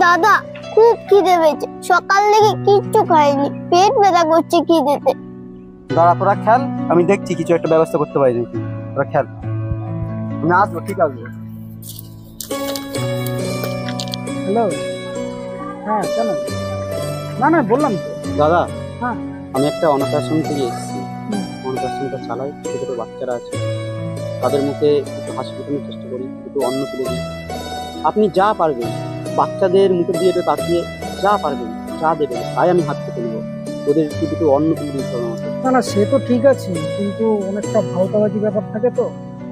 দাদা খুব খিদে পেয়েছে, সকাল থেকে কিচ্ছু খাইনি, পেট ব্যথা করছে খিদেতে। দাঁড়া, তোরা খেল, আমি দেখছি কিছু একটা ব্যবস্থা করতে পারি নাকি। তোরা খেল, আমি আসবো, ঠিক আসবো। হ্যালো, হ্যাঁ কেন? না না বললাম তো। দাদা, হ্যাঁ আমি একটা অনাথ আশ্রম থেকে এসেছি। অনাথ আশ্রমটা চালাই, ছোটো ছোটো বাচ্চারা আছে, তাদের মুখে একটু হাসি ফোটানোর চেষ্টা করি, একটু অন্ন তুলে দিই। আপনি যা পারবেন, বাচ্চাদের মুখের দিয়ে একটু তাকিয়ে যা পারবেন, যা দেবেন তাই আমি হাত পেতে নেবো। ওদের একটু দুটো অন্ন তুলে দিতে হবে আমাকে। না না, সে তো ঠিক আছে, কিন্তু অনেকটা ভাওতাবাজি ব্যাপার থাকে তো।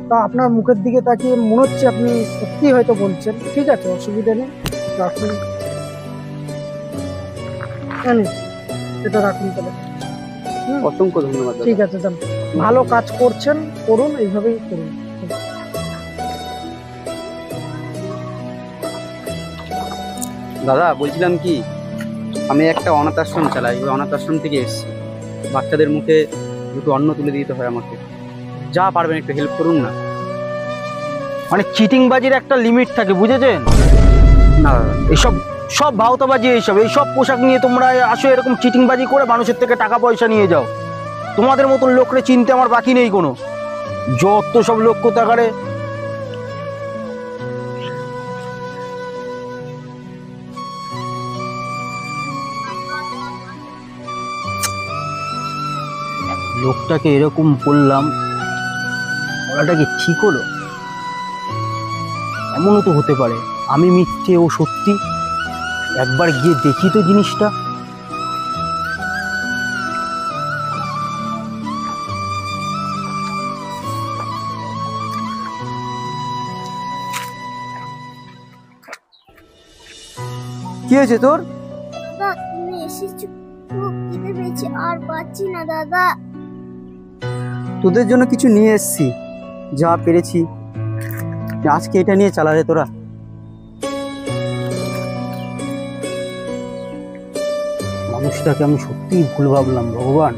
তা আপনার মুখের দিকে তাকিয়ে মনে হচ্ছে আপনি সত্যি হয়তো বলছেন। ঠিক আছে, অসুবিধা নেই, রাখুন। এটা রাখুন তাহলে। অসংখ্য ধন্যবাদ। ঠিক আছে, যান, ভালো কাজ করছেন, করুন, এইভাবেই করুন। দাদা, বলছিলাম কি, আমি একটা অনাথ আশ্রম চালাই, ওই অনাথ আশ্রম থেকে এসেছি। বাচ্চাদের মুখে দুটো অন্ন তুলে দিতে হয় আমাকে, যা পারবেন একটু হেল্প করুন না। মানে চিটিংবাজির একটা লিমিট থাকে, বুঝেছেন? না দাদা, এইসব সব ভাওতাবাজি, এইসব পোশাক নিয়ে তোমরা আসো, এরকম চিটিংবাজি করে মানুষের থেকে টাকা পয়সা নিয়ে যাও। তোমাদের মতন লোকরে চিনতে আমার বাকি নেই কোনো, যত সব লোক কোথাকারে। লোকটাকে এরকম বললাম, বলাটা কি ঠিক হলো? এমনও তো হতে পারে আমি মিথ্যে ও সত্যি। একবার গিয়ে দেখি তো জিনিসটা। কি হয়েছে তোর? দাদা তুমি এসেছো, খুব খিদে পেয়েছে, আর পাচ্ছি না দাদা। তোদের জন্য কিছু নিয়ে এসেছি, যা পেরেছি। আজকে এটা নিয়ে চালালে তোরা। মানুষটাকে আমি সত্যিই ভুল ভাবলাম ভগবান।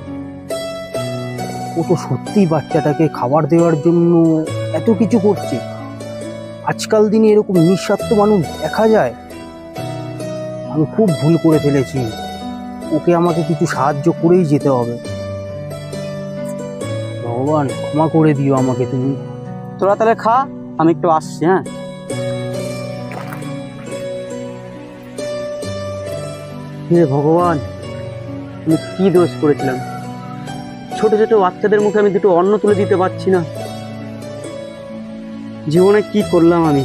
ও তো সত্যিই বাচ্চাটাকে খাবার দেওয়ার জন্য এত কিছু করছে। আজকাল দিনে এরকম নিঃস্বার্থ মানুষ দেখা যায়। আমি খুব ভুল করে ফেলেছি, ওকে আমাকে কিছু সাহায্য করেই যেতে হবে। ভগবান ক্ষমা করে দিও আমাকে তুমি। তোরা তাহলে খা, আমি একটু আসছি। হ্যাঁ, হে ভগবান, আমি কি দোষ করেছিলাম? ছোট ছোট বাচ্চাদের মুখে আমি দুটো অন্ন তুলে দিতে পারছি না। জীবনে কি করলাম আমি?